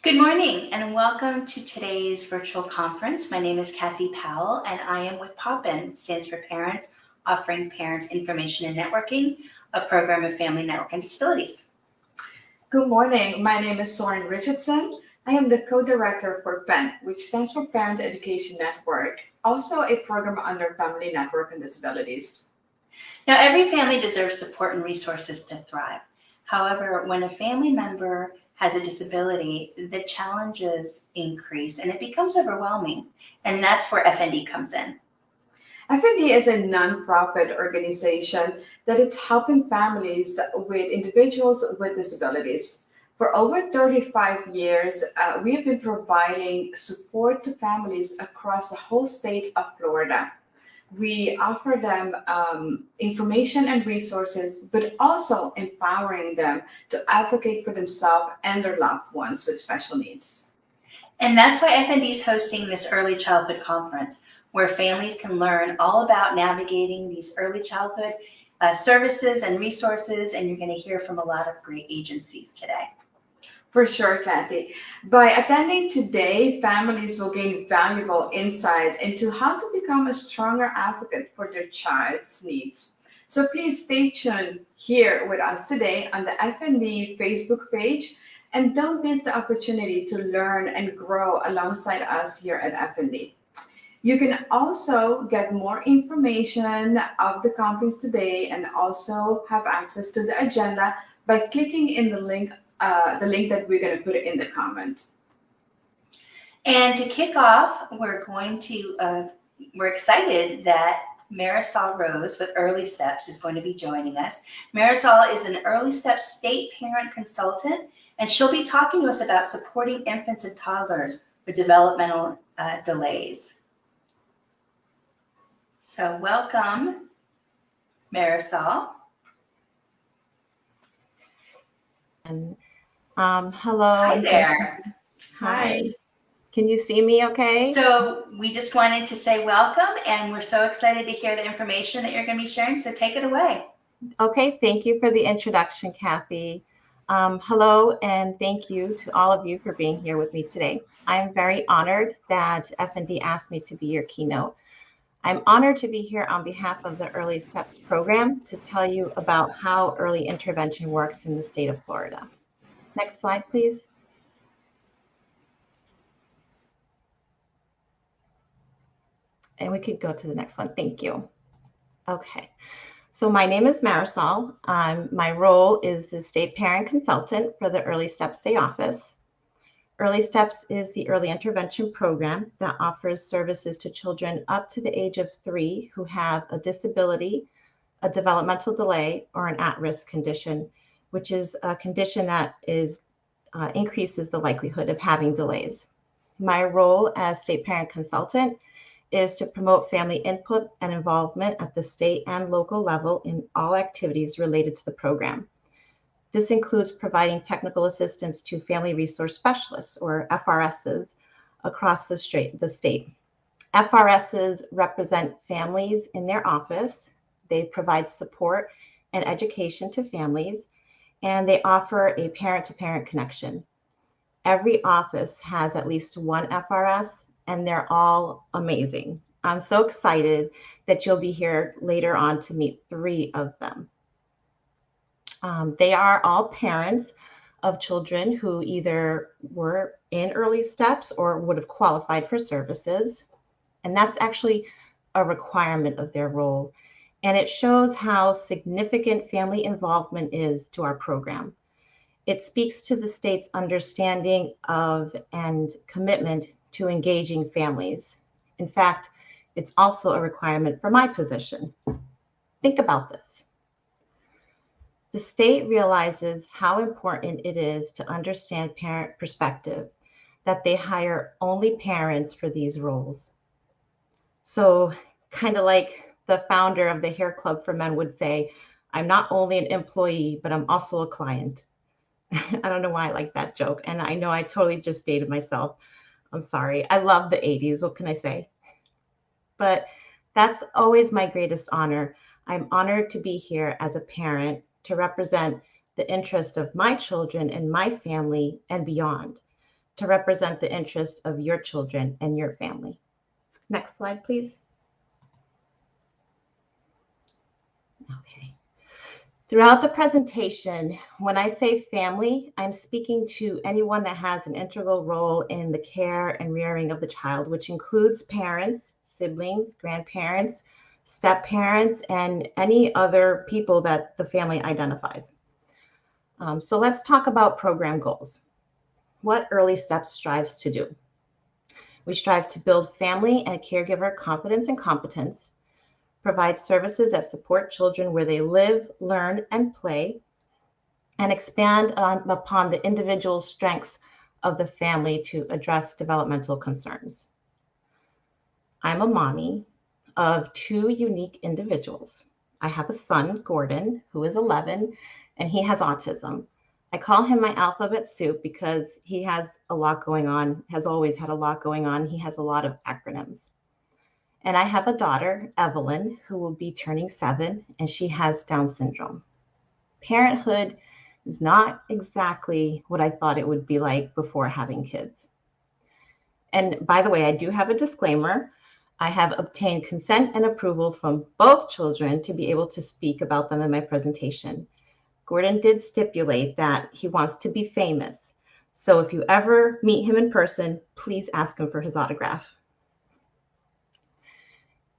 Good morning and welcome to today's virtual conference. My name is Kathy Powell and I am with POPIN, stands for Parents Offering Parents Information and Networking, a program of Family Network and Disabilities. Good morning. My name is Soren Richardson. I am the co-director for PEN, which stands for Parent Education Network, also a program under Family Network and Disabilities. Now, every family deserves support and resources to thrive. However, when a family member has a disability, the challenges increase and it becomes overwhelming. And that's where FND comes in. FND is a nonprofit organization that is helping families with individuals with disabilities. For over 35 years, we have been providing support to families across the whole state of Florida. We offer them information and resources, but also empowering them to advocate for themselves and their loved ones with special needs. And that's why FND is hosting this early childhood conference, where families can learn all about navigating these early childhood services and resources, and you're going to hear from a lot of great agencies today. For sure, Kathy. By attending today, families will gain valuable insight into how to become a stronger advocate for their child's needs. So please stay tuned here with us today on the FND Facebook page, and don't miss the opportunity to learn and grow alongside us here at FND. You can also get more information of the conference today and also have access to the agenda by clicking in the link that we're going to put in the comment. And to kick off, we're excited that Marisol Rose with Early Steps is going to be joining us. Marisol is an Early Steps state parent consultant, and she'll be talking to us about supporting infants and toddlers with developmental delays. So welcome, Marisol. Hello. Hi there. Hi. Can you see me okay? So we just wanted to say welcome, and we're so excited to hear the information that you're going to be sharing. So take it away. Okay, thank you for the introduction, Kathy. Hello, and thank you to all of you for being here with me today. I'm very honored that FND asked me to be your keynote. I'm honored to be here on behalf of the Early Steps program to tell you about how early intervention works in the state of Florida. Next slide, please. And we could go to the next one. Thank you. Okay. So my name is Marisol. My role is the state parent consultant for the Early Steps State Office. Early Steps is the early intervention program that offers services to children up to the age of 3 who have a disability, a developmental delay, or an at-risk condition, which is a condition that increases the likelihood of having delays. My role as state parent consultant is to promote family input and involvement at the state and local level in all activities related to the program. This includes providing technical assistance to family resource specialists, or FRSs, across the state. FRSs represent families in their office. They provide support and education to families, and they offer a parent-to-parent connection. Every office has at least one FRS, and they're all amazing. I'm so excited that you'll be here later on to meet 3 of them. They are all parents of children who either were in Early Steps or would have qualified for services. And that's actually a requirement of their role. And it shows how significant family involvement is to our program. It speaks to the state's understanding of and commitment to engaging families. In fact, it's also a requirement for my position. Think about this. The state realizes how important it is to understand parent perspective, that they hire only parents for these roles. So kind of like the founder of the Hair Club for Men would say, I'm not only an employee, but I'm also a client. I don't know why I like that joke. And I know I totally just dated myself. I'm sorry. I love the 80s. What can I say? But that's always my greatest honor. I'm honored to be here as a parent to represent the interest of my children and my family and beyond. to represent the interest of your children and your family. Next slide, please. Okay. Throughout the presentation, when I say family, I'm speaking to anyone that has an integral role in the care and rearing of the child, which includes parents, siblings, grandparents, step-parents, and any other people that the family identifies. So let's talk about program goals. What Early Steps strives to do. We strive to build family and caregiver confidence and competence, provide services that support children where they live, learn, and play, and expand upon the individual strengths of the family to address developmental concerns. I'm a mommy of two unique individuals. I have a son, Gordon, who is 11, and he has autism. I call him my alphabet soup because he has a lot going on, has always had a lot going on. He has a lot of acronyms. And I have a daughter, Evelyn, who will be turning 7, and she has Down syndrome. Parenthood is not exactly what I thought it would be like before having kids. And by the way, I do have a disclaimer. I have obtained consent and approval from both children to be able to speak about them in my presentation. Gordon did stipulate that he wants to be famous. So if you ever meet him in person, please ask him for his autograph.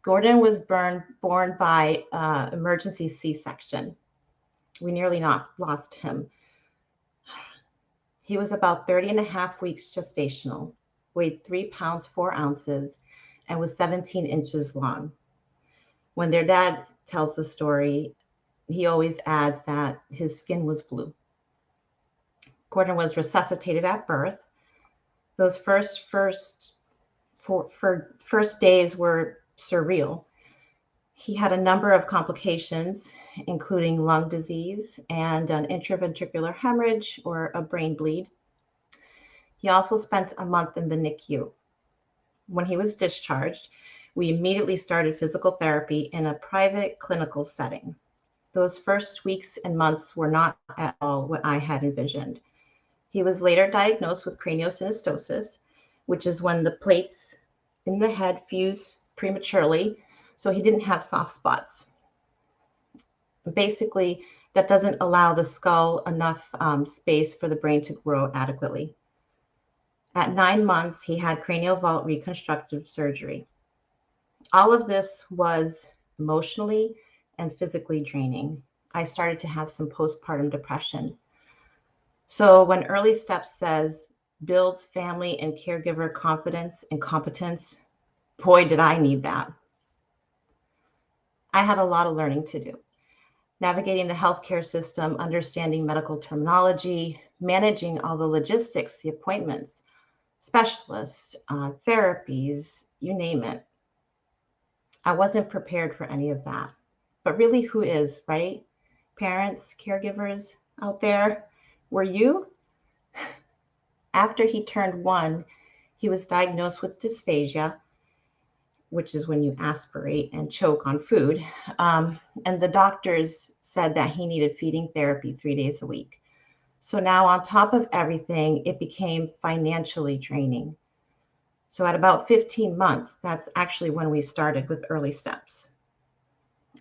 Gordon was born by emergency C-section. We nearly lost him. He was about 30 and a half weeks gestational, weighed 3 pounds, 4 ounces, and was 17 inches long. When their dad tells the story, he always adds that his skin was blue. Gordon was resuscitated at birth. Those first days were surreal. He had a number of complications, including lung disease and an intraventricular hemorrhage or a brain bleed. He also spent a month in the NICU. When he was discharged, we immediately started physical therapy in a private clinical setting. Those first weeks and months were not at all what I had envisioned. He was later diagnosed with craniosynostosis, which is when the plates in the head fuse prematurely, so he didn't have soft spots. Basically, that doesn't allow the skull enough space for the brain to grow adequately. At 9 months, he had cranial vault reconstructive surgery. All of this was emotionally and physically draining. I started to have some postpartum depression. So when Early Steps says builds family and caregiver confidence and competence, boy, did I need that. I had a lot of learning to do. Navigating the healthcare system, understanding medical terminology, managing all the logistics, the appointments, specialists, therapies, you name it. I wasn't prepared for any of that. But really, who is, right? Parents, caregivers out there, were you? After he turned 1, he was diagnosed with dysphagia, which is when you aspirate and choke on food. And the doctors said that he needed feeding therapy 3 days a week. So now on top of everything, it became financially draining. So at about 15 months, that's actually when we started with Early Steps.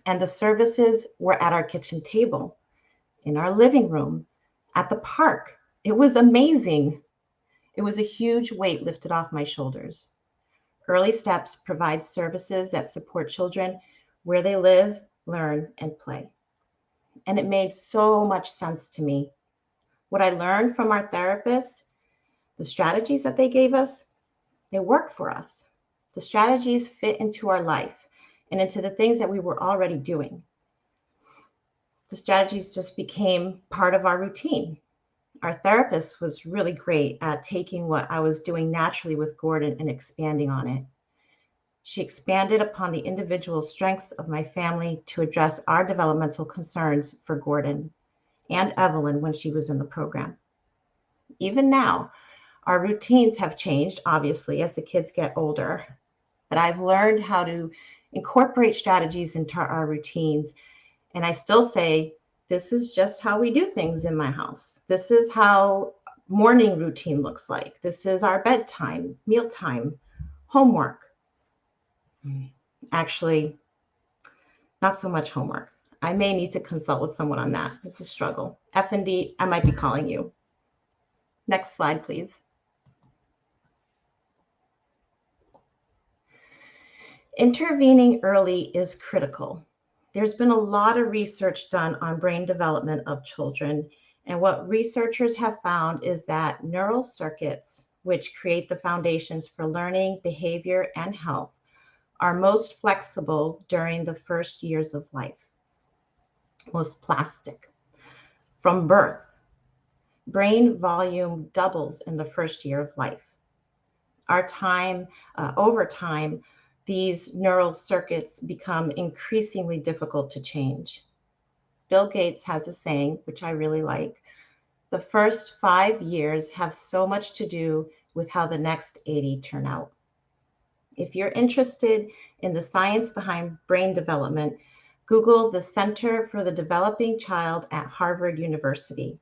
And the services were at our kitchen table, in our living room, at the park. It was amazing. It was a huge weight lifted off my shoulders. Early Steps provides services that support children where they live, learn, and play. And it made so much sense to me. What I learned from our therapists, the strategies that they gave us, they work for us. The strategies fit into our life and into the things that we were already doing. The strategies just became part of our routine. Our therapist was really great at taking what I was doing naturally with Gordon and expanding on it. She expanded upon the individual strengths of my family to address our developmental concerns for Gordon and Evelyn when she was in the program. Even now, our routines have changed, obviously, as the kids get older, but I've learned how to incorporate strategies into our routines. And I still say, this is just how we do things in my house. This is how morning routine looks like. This is our bedtime, mealtime, homework. Actually, not so much homework. I may need to consult with someone on that. It's a struggle. F&D, I might be calling you. Next slide, please. Intervening early is critical. There's been a lot of research done on brain development of children, and what researchers have found is that neural circuits, which create the foundations for learning, behavior, and health, are most flexible during the first years of life, most plastic. From birth, brain volume doubles in the first year of life. Over time, these neural circuits become increasingly difficult to change. Bill Gates has a saying, which I really like: the first 5 years have so much to do with how the next 80 turn out. If you're interested in the science behind brain development, Google the Center for the Developing Child at Harvard University.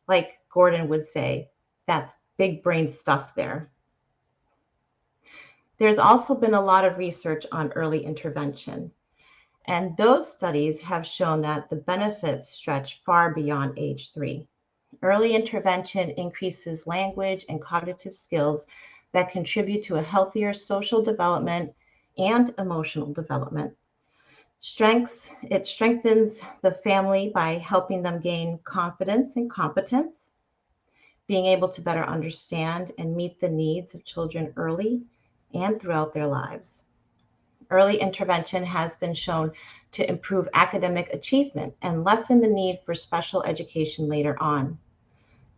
Like Gordon would say, that's big brain stuff there. There's also been a lot of research on early intervention, and those studies have shown that the benefits stretch far beyond age 3. Early intervention increases language and cognitive skills that contribute to a healthier social development and emotional development. It strengthens the family by helping them gain confidence and competence, being able to better understand and meet the needs of children early and throughout their lives. Early intervention has been shown to improve academic achievement and lessen the need for special education later on.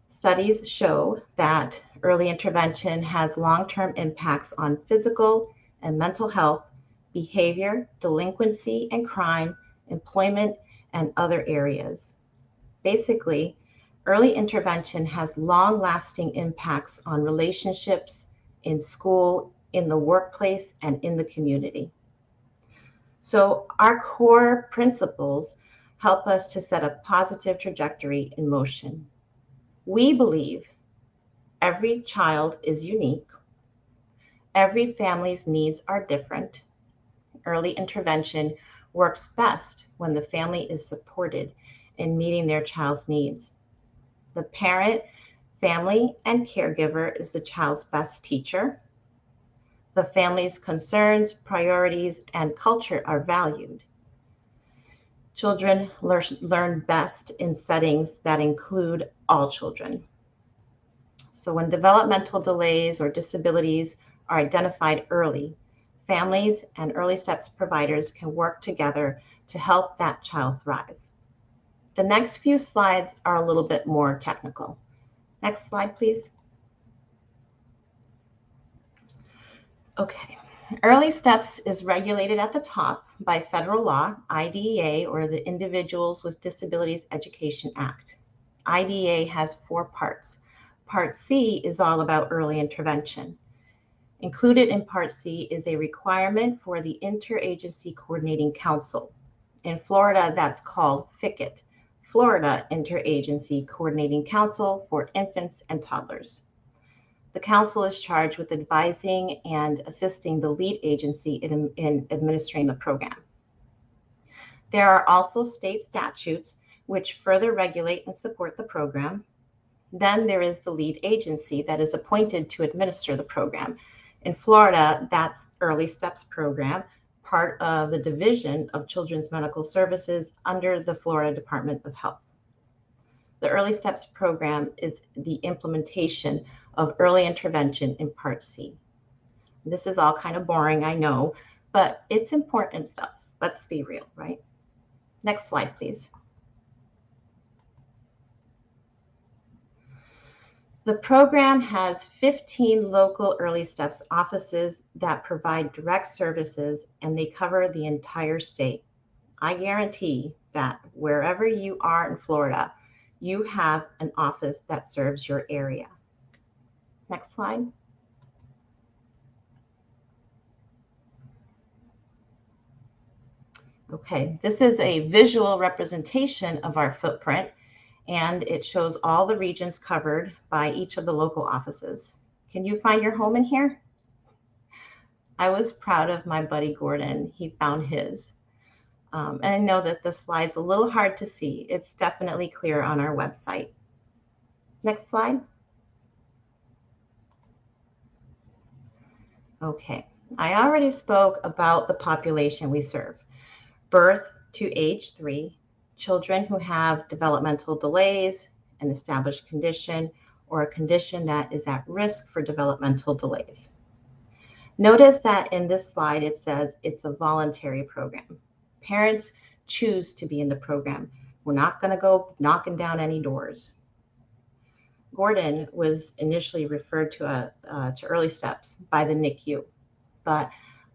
Studies show that early intervention has long-term impacts on physical and mental health, behavior, delinquency and crime, employment, and other areas. Basically, early intervention has long-lasting impacts on relationships in school, in the workplace, and in the community. So our core principles help us to set a positive trajectory in motion. We believe every child is unique. Every family's needs are different. Early intervention works best when the family is supported in meeting their child's needs. The parent, family, and caregiver is the child's best teacher. The family's concerns, priorities, and culture are valued. Children learn best in settings that include all children. So when developmental delays or disabilities are identified early, families and early steps providers can work together to help that child thrive. The next few slides are a little bit more technical. Next slide, please. Okay. Early Steps is regulated at the top by federal law, IDEA, or the Individuals with Disabilities Education Act. IDEA has 4 parts. Part C is all about early intervention. Included in Part C is a requirement for the Interagency Coordinating Council. In Florida, that's called FICCIT, Florida Interagency Coordinating Council for Infants and Toddlers. The council is charged with advising and assisting the lead agency in administering the program. There are also state statutes which further regulate and support the program. Then there is the lead agency that is appointed to administer the program. In Florida, that's Early Steps Program, part of the Division of Children's Medical Services under the Florida Department of Health. The Early Steps Program is the implementation of early intervention in Part C. This is all kind of boring, I know, but it's important stuff. Let's be real, right? Next slide, please. The program has 15 local Early Steps offices that provide direct services, and they cover the entire state. I guarantee that wherever you are in Florida, you have an office that serves your area. Next slide. Okay, this is a visual representation of our footprint, and it shows all the regions covered by each of the local offices. Can you find your home in here? I was proud of my buddy Gordon. He found his. And I know that the slide's a little hard to see. It's definitely clear on our website. Next slide. Okay, I already spoke about the population we serve. Birth to age 3, children who have developmental delays, an established condition, or a condition that is at risk for developmental delays. Notice that in this slide it says it's a voluntary program. Parents choose to be in the program. We're not going to go knocking down any doors. Gordon was initially referred to Early Steps by the NICU, but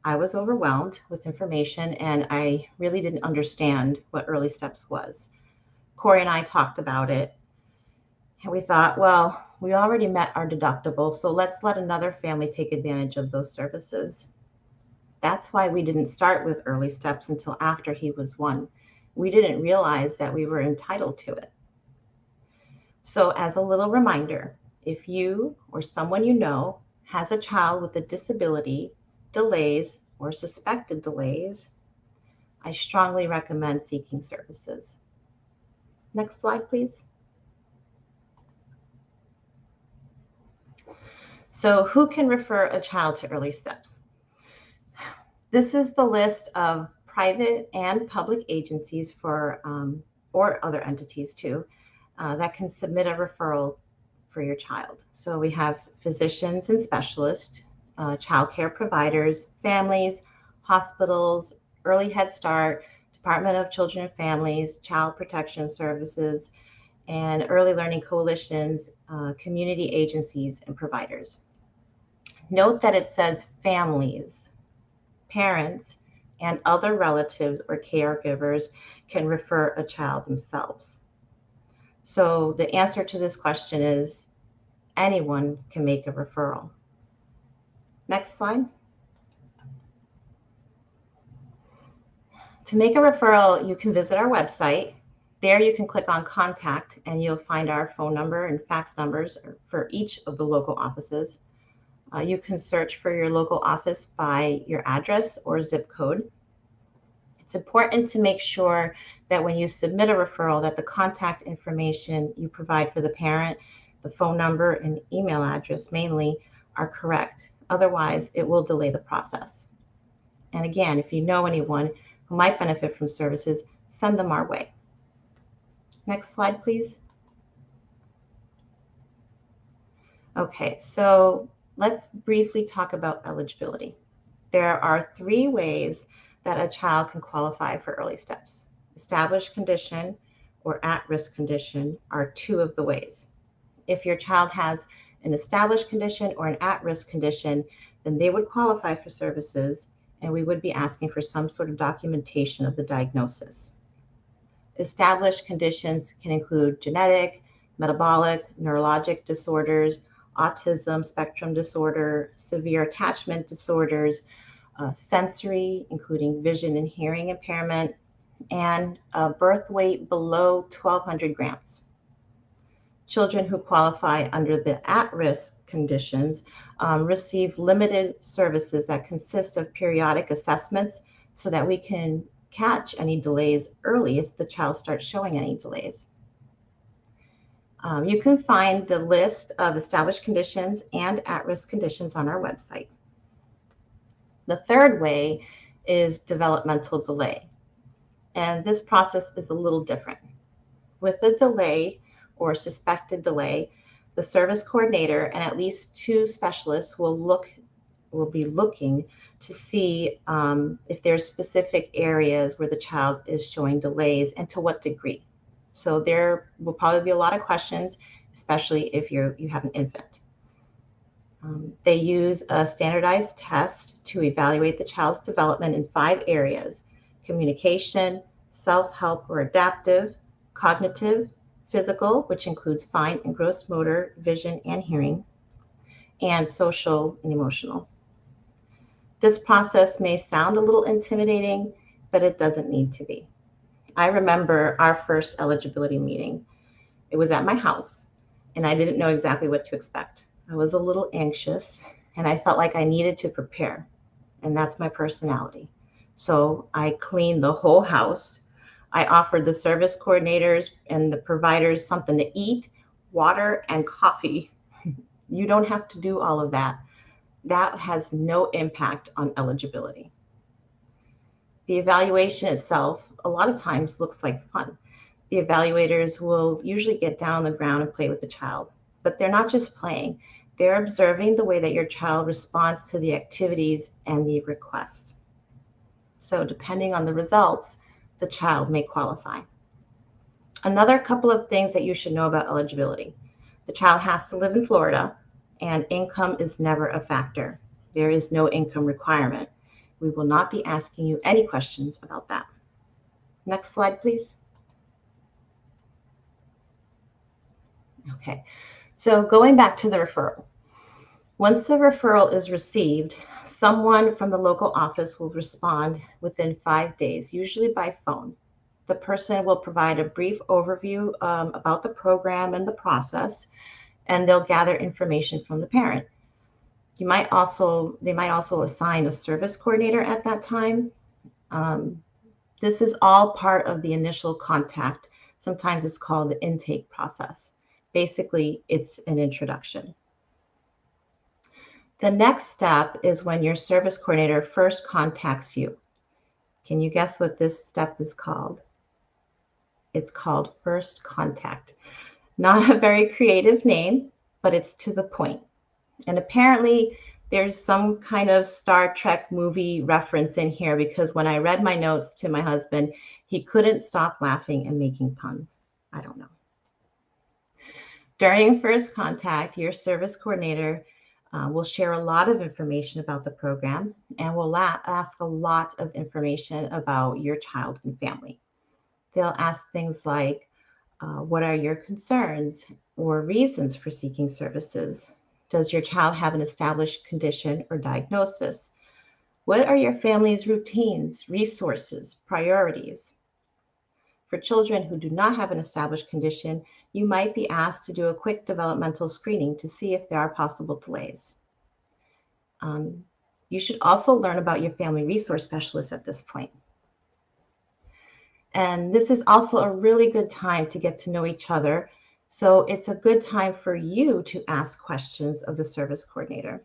I was overwhelmed with information and I really didn't understand what Early Steps was. Corey and I talked about it and we thought, well, we already met our deductible, so let's let another family take advantage of those services. That's why we didn't start with Early Steps until after he was 1. We didn't realize that we were entitled to it. So as a little reminder, if you or someone you know has a child with a disability, delays, or suspected delays, I strongly recommend seeking services. Next slide, please. So who can refer a child to Early Steps? This is the list of private and public agencies for, or other entities too, that can submit a referral for your child. So we have physicians and specialists, child care providers, families, hospitals, Early Head Start, Department of Children and Families, Child Protection Services, and Early Learning Coalitions, community agencies, and providers. Note that it says families, parents, and other relatives or caregivers can refer a child themselves. So the answer to this question is anyone can make a referral. Next slide. To make a referral, you can visit our website. There you can click on contact and you'll find our phone number and fax numbers for each of the local offices. You can search for your local office by your address or zip code. It's important to make sure that when you submit a referral that the contact information you provide for the parent, the phone number and email address mainly, are correct. Otherwise, it will delay the process. And again, if you know anyone who might benefit from services, send them our way. Next slide, please. Okay, so let's briefly talk about eligibility. There are 3 ways that a child can qualify for Early Steps. Established condition or at-risk condition are 2 of the ways. If your child has an established condition or an at-risk condition, then they would qualify for services and we would be asking for some sort of documentation of the diagnosis. Established conditions can include genetic, metabolic, neurologic disorders, autism spectrum disorder, severe attachment disorders, sensory, including vision and hearing impairment, and a birth weight below 1,200 grams. Children who qualify under the at-risk conditions receive limited services that consist of periodic assessments so that we can catch any delays early if the child starts showing any delays. You can find the list of established conditions and at-risk conditions on our website. The 3rd way is developmental delay. And this process is a little different. With a delay or suspected delay, the service coordinator and at least 2 specialists will be looking to see if there's specific areas where the child is showing delays and to what degree. So there will probably be a lot of questions, especially if you have an infant. They use a standardized test to evaluate the child's development in 5 areas: communication, self-help or adaptive, cognitive, physical, which includes fine and gross motor, vision and hearing, and social and emotional. This process may sound a little intimidating, but it doesn't need to be. I remember our first eligibility meeting. It was at my house, and I didn't know exactly what to expect. I was a little anxious, and I felt like I needed to prepare, and that's my personality. So I cleaned the whole house. I offered the service coordinators and the providers something to eat, water, and coffee. You don't have to do all of that. That has no impact on eligibility. The evaluation itself, a lot of times, looks like fun. The evaluators will usually get down on the ground and play with the child, but they're not just playing. They're observing the way that your child responds to the activities and the requests. So depending on the results, the child may qualify. Another couple of things that you should know about eligibility. The child has to live in Florida, and income is never a factor. There is no income requirement. We will not be asking you any questions about that. Next slide, please. Okay, so going back to the referral. Once the referral is received, someone from the local office will respond within 5 days, usually by phone. The person will provide a brief overview about the program and the process, and they'll gather information from the parent. They might also assign a service coordinator at that time. This is all part of the initial contact. Sometimes it's called the intake process. Basically, it's an introduction. The next step is when your service coordinator first contacts you. Can you guess what this step is called? It's called first contact. Not a very creative name, but it's to the point. And apparently there's some kind of Star Trek movie reference in here, because when I read my notes to my husband, he couldn't stop laughing and making puns. I don't know. During first contact, your service coordinator will share a lot of information about the program and will ask a lot of information about your child and family. They'll ask things like, what are your concerns or reasons for seeking services? Does your child have an established condition or diagnosis? What are your family's routines, resources, priorities? For children who do not have an established condition, you might be asked to do a quick developmental screening to see if there are possible delays. You should also learn about your family resource specialist at this point. And this is also a really good time to get to know each other. So it's a good time for you to ask questions of the service coordinator.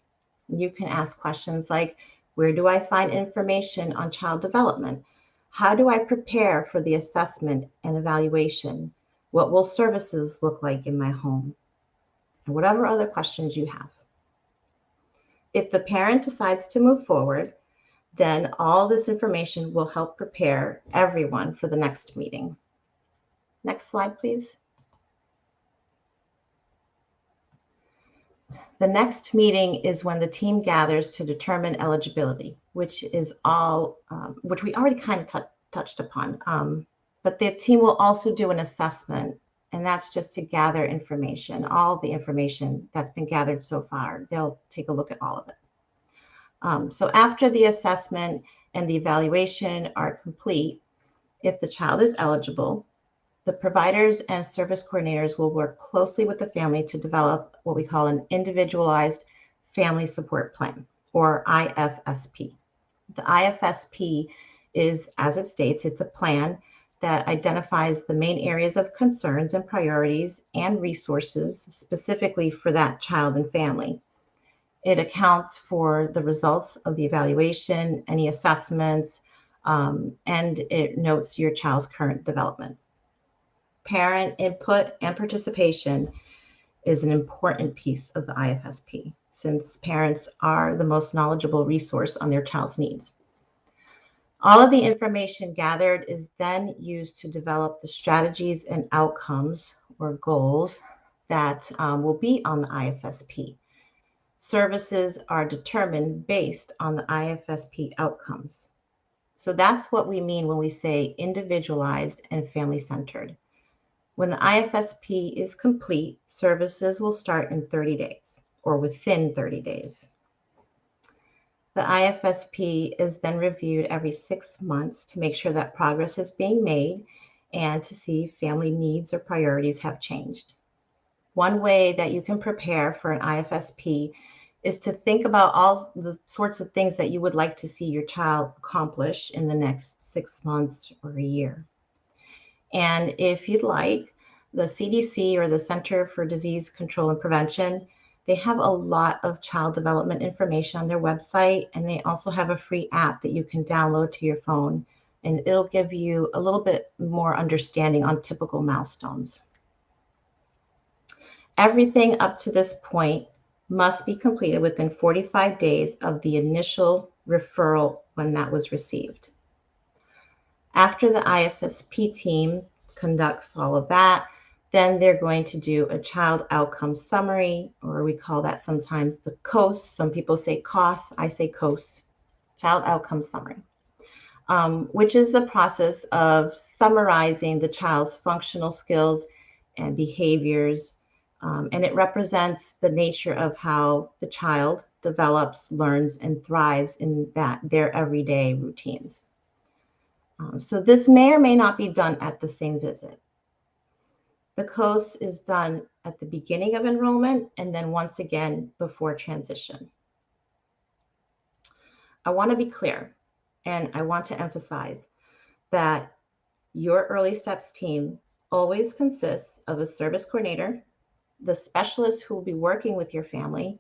You can ask questions like, where do I find information on child development? How do I prepare for the assessment and evaluation? What will services look like in my home? And whatever other questions you have. If the parent decides to move forward, then all this information will help prepare everyone for the next meeting. Next slide, please. The next meeting is when the team gathers to determine eligibility, which we already kind of touched upon. But the team will also do an assessment, and that's just to gather information, all the information that's been gathered so far. They'll take a look at all of it. So after the assessment and the evaluation are complete, if the child is eligible, the providers and service coordinators will work closely with the family to develop what we call an individualized family support plan, or IFSP. The IFSP is, as it states, it's a plan that identifies the main areas of concerns and priorities and resources specifically for that child and family. It accounts for the results of the evaluation, any assessments, and it notes your child's current development. Parent input and participation is an important piece of the IFSP, since parents are the most knowledgeable resource on their child's needs. All of the information gathered is then used to develop the strategies and outcomes or goals that will be on the IFSP. Services are determined based on the IFSP outcomes. So that's what we mean when we say individualized and family-centered. When the IFSP is complete, services will start in 30 days or within 30 days. The IFSP is then reviewed every 6 months to make sure that progress is being made and to see if family needs or priorities have changed. One way that you can prepare for an IFSP is to think about all the sorts of things that you would like to see your child accomplish in the next 6 months or a year. And if you'd like, the CDC or the Center for Disease Control and Prevention, they have a lot of child development information on their website, and they also have a free app that you can download to your phone, and it'll give you a little bit more understanding on typical milestones. Everything up to this point must be completed within 45 days of the initial referral when that was received. After the IFSP team conducts all of that, then they're going to do a child outcome summary, or we call that sometimes the COS. Some people say COS, I say COS, child outcome summary, which is the process of summarizing the child's functional skills and behaviors. And it represents the nature of how the child develops, learns, and thrives in their everyday routines. So this may or may not be done at the same visit. The COS is done at the beginning of enrollment and then once again before transition. I want to be clear, and I want to emphasize that your Early Steps team always consists of a service coordinator, the specialist who will be working with your family,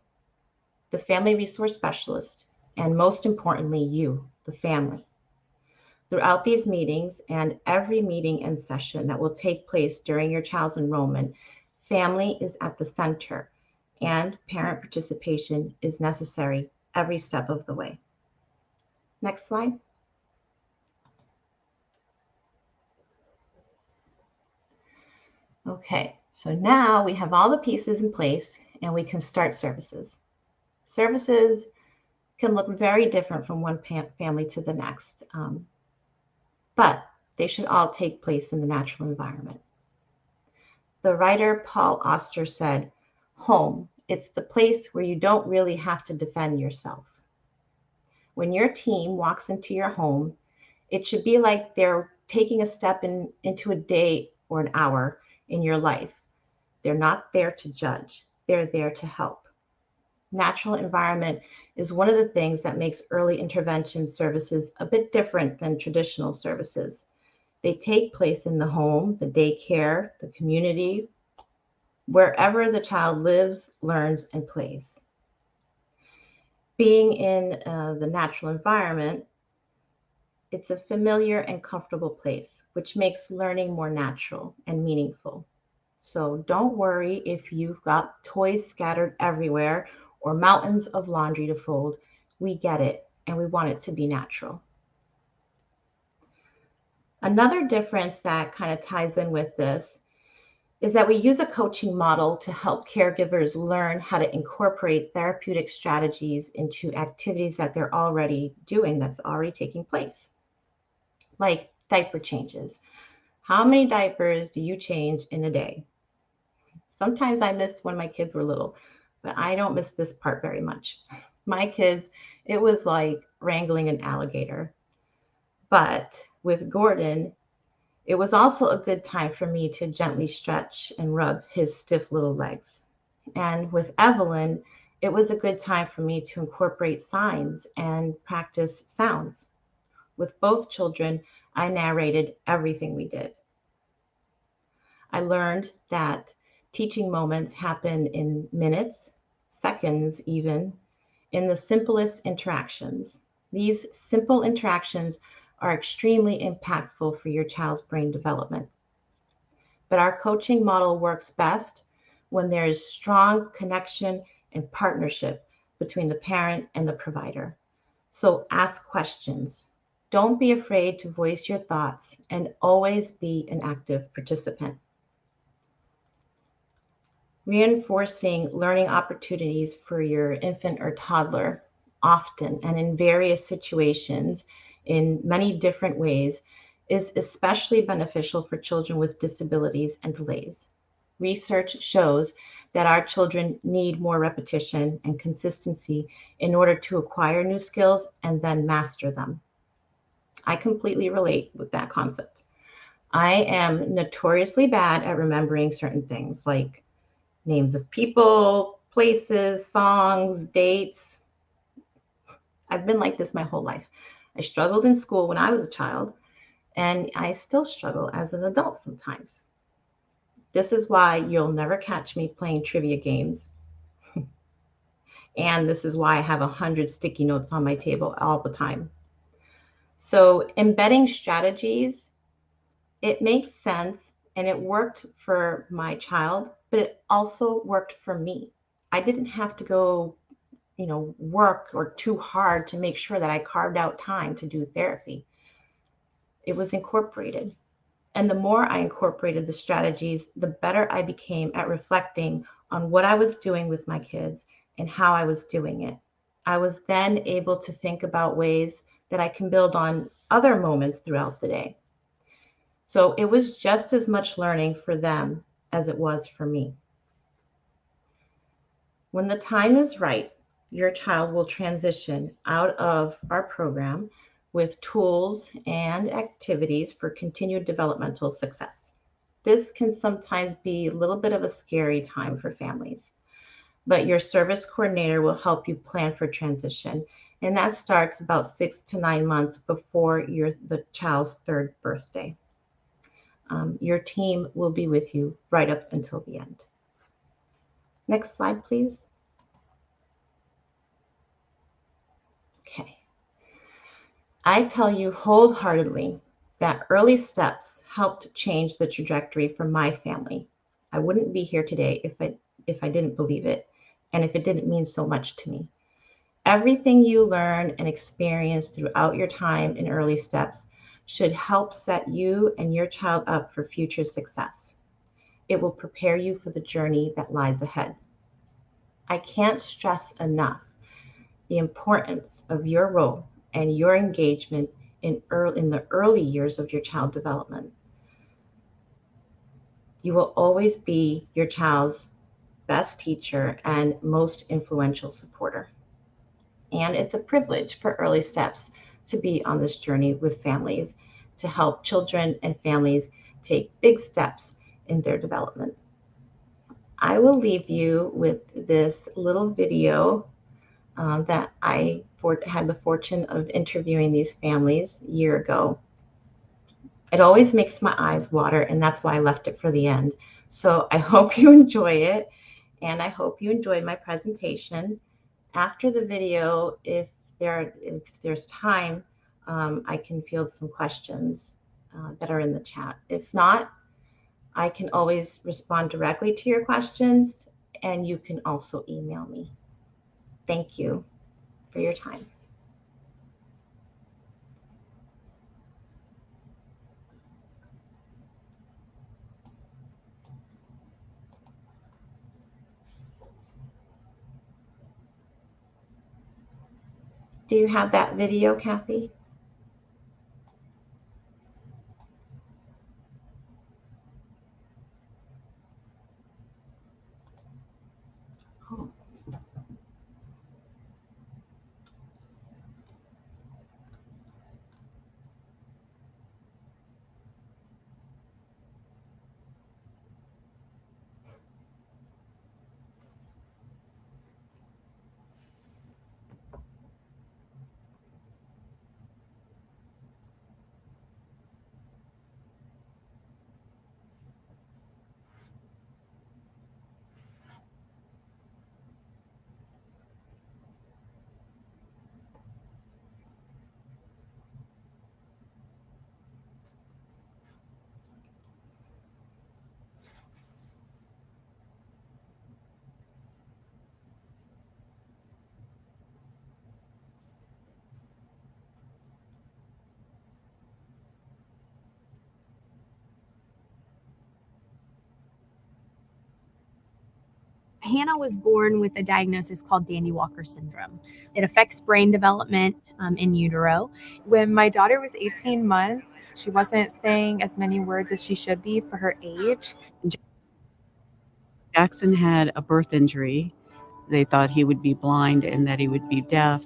the family resource specialist, and most importantly, you, the family. Throughout these meetings and every meeting and session that will take place during your child's enrollment, family is at the center and parent participation is necessary every step of the way. Next slide. Okay, so now we have all the pieces in place and we can start services. Services can look very different from one family to the next. But they should all take place in the natural environment. The writer Paul Auster said, "Home, it's the place where you don't really have to defend yourself." When your team walks into your home, it should be like they're taking a step into a day or an hour in your life. They're not there to judge, they're there to help. Natural environment is one of the things that makes early intervention services a bit different than traditional services. They take place in the home, the daycare, the community, wherever the child lives, learns, and plays. Being in the natural environment, it's a familiar and comfortable place, which makes learning more natural and meaningful. So don't worry if you've got toys scattered everywhere or mountains of laundry to fold. We get it, and we want it to be natural. Another difference that kind of ties in with this is that we use a coaching model to help caregivers learn how to incorporate therapeutic strategies into activities that they're already doing, that's already taking place. Like diaper changes. How many diapers do you change in a day? Sometimes I missed when my kids were little, but I don't miss this part very much. My kids, it was like wrangling an alligator. But with Gordon, it was also a good time for me to gently stretch and rub his stiff little legs. And with Evelyn, it was a good time for me to incorporate signs and practice sounds. With both children, I narrated everything we did. I learned that teaching moments happen in minutes, seconds even, in the simplest interactions. These simple interactions are extremely impactful for your child's brain development. But our coaching model works best when there is strong connection and partnership between the parent and the provider. So ask questions. Don't be afraid to voice your thoughts and always be an active participant. Reinforcing learning opportunities for your infant or toddler often and in various situations in many different ways is especially beneficial for children with disabilities and delays. Research shows that our children need more repetition and consistency in order to acquire new skills and then master them. I completely relate with that concept. I am notoriously bad at remembering certain things like names of people, places, songs, dates. I've been like this my whole life. I struggled in school when I was a child, and I still struggle as an adult sometimes. This is why you'll never catch me playing trivia games. And this is why I have 100 sticky notes on my table all the time. So embedding strategies, it makes sense and it worked for my child, but it also worked for me. I didn't have to go, work or too hard to make sure that I carved out time to do therapy. It was incorporated. And the more I incorporated the strategies, the better I became at reflecting on what I was doing with my kids and how I was doing it. I was then able to think about ways that I can build on other moments throughout the day. So it was just as much learning for them as it was for me. When the time is right, your child will transition out of our program with tools and activities for continued developmental success. This can sometimes be a little bit of a scary time for families, but your service coordinator will help you plan for transition, and that starts about 6 to 9 months before the child's third birthday. Your team will be with you right up until the end. Next slide, please. Okay. I tell you wholeheartedly that early steps helped change the trajectory for my family. I wouldn't be here today if I didn't believe it and if it didn't mean so much to me. Everything you learn and experience throughout your time in early steps should help set you and your child up for future success. It will prepare you for the journey that lies ahead. I can't stress enough the importance of your role and your engagement in the early years of your child development. You will always be your child's best teacher and most influential supporter. And it's a privilege for Early Steps to be on this journey with families to help children and families take big steps in their development. I will leave you with this little video that I had the fortune of interviewing these families a year ago. It always makes my eyes water, and that's why I left it for the end. So I hope you enjoy it, and I hope you enjoyed my presentation. After the video, if there's time, I can field some questions that are in the chat. If not, I can always respond directly to your questions, and you can also email me. Thank you for your time. Do you have that video, Kathy? Oh. Hannah was born with a diagnosis called Dandy Walker syndrome. It affects brain development in utero. When my daughter was 18 months, she wasn't saying as many words as she should be for her age. Jackson had a birth injury. They thought he would be blind and that he would be deaf.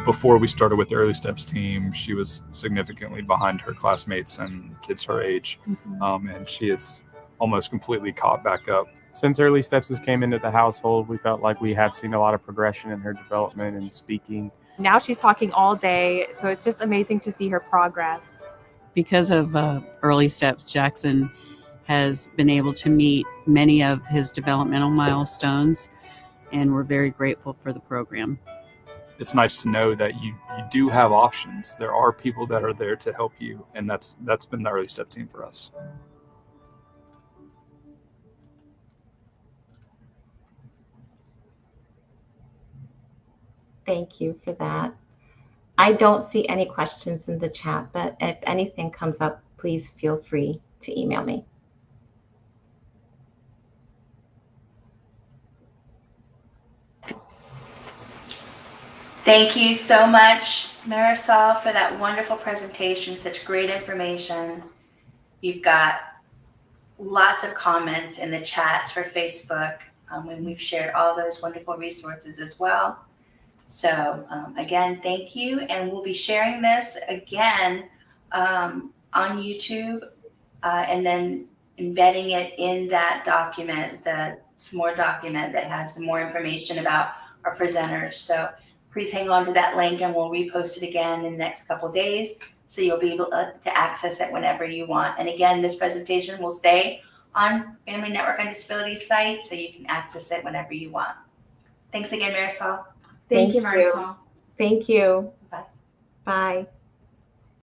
before we started with the Early Steps team, she was significantly behind her classmates and kids her age. And she is almost completely caught back up. Since Early Steps has came into the household, we felt like we have seen a lot of progression in her development and speaking. Now she's talking all day, so it's just amazing to see her progress. Because of Early Steps, Jackson has been able to meet many of his developmental milestones, and we're very grateful for the program. It's nice to know that you do have options. There are people that are there to help you, and that's been the Early Steps team for us. Thank you for that. I don't see any questions in the chat, but if anything comes up, please feel free to email me. Thank you so much, Marisol, for that wonderful presentation, such great information. You've got lots of comments in the chats for Facebook when we've shared all those wonderful resources as well. So again, thank you. And we'll be sharing this again on YouTube and then embedding it in that document, the SMORE document that has more information about our presenters. So please hang on to that link and we'll repost it again in the next couple of days. So you'll be able to access it whenever you want. And again, this presentation will stay on Family Network on Disability's site, so you can access it whenever you want. Thanks again, Marisol. Thank you, Thank you. Marisol. Thank you. Bye. Bye.